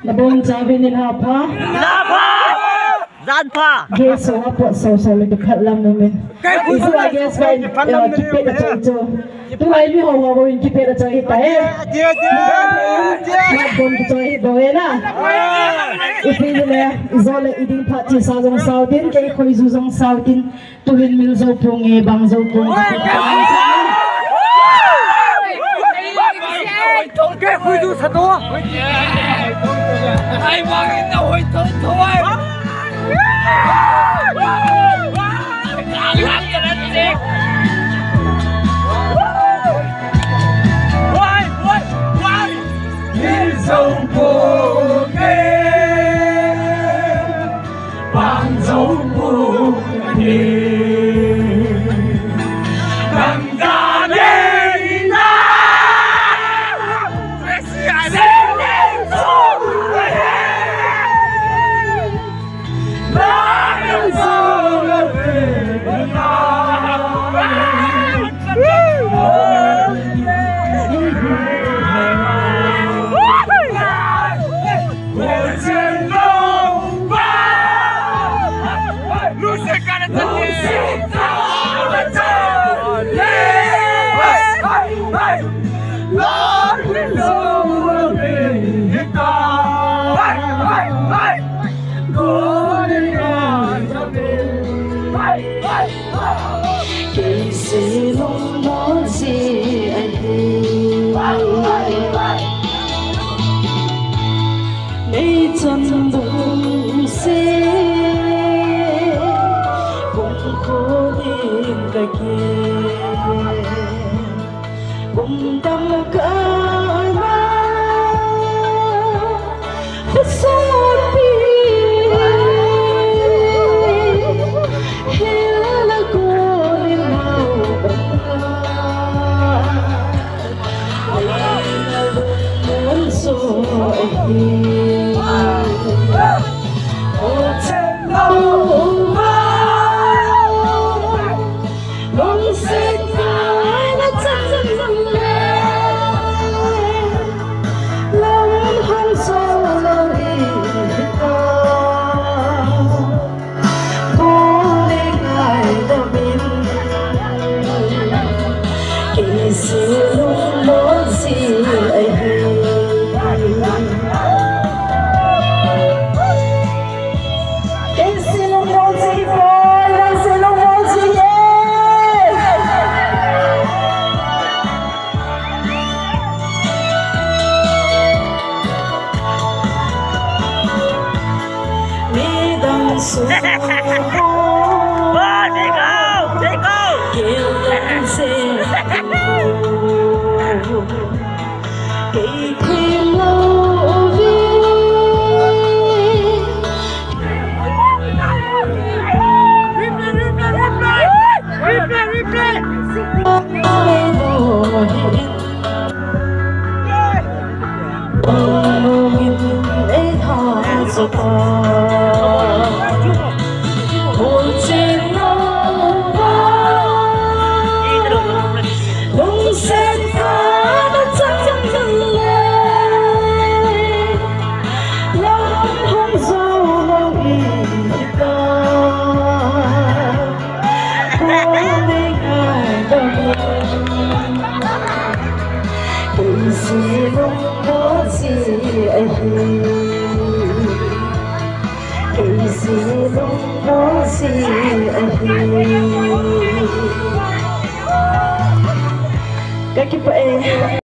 Nabong sabi nila pa. Gian pa. Guess so po so like lang namin. Isu I guess by kipet at ito. Tu ay mi hawa mo yung kipet at ito eh. Mabon to ito eh na. Ipin na izola idin pati sa zong Saudin kay ko izuzong Saudin tuwin mil zo pong bang zo pong. Cái khui du thật đó. Ai mang cái nào hồi thôi thôi. Lăn cho nó chết. Quay. Đi sông cô kê. Bằng dấu cô kê. Chân bụng xe bụng khô đêm cài kia bụng đâm cỡ na phút sâu bi hết là cô lên màu muốn rồi Cái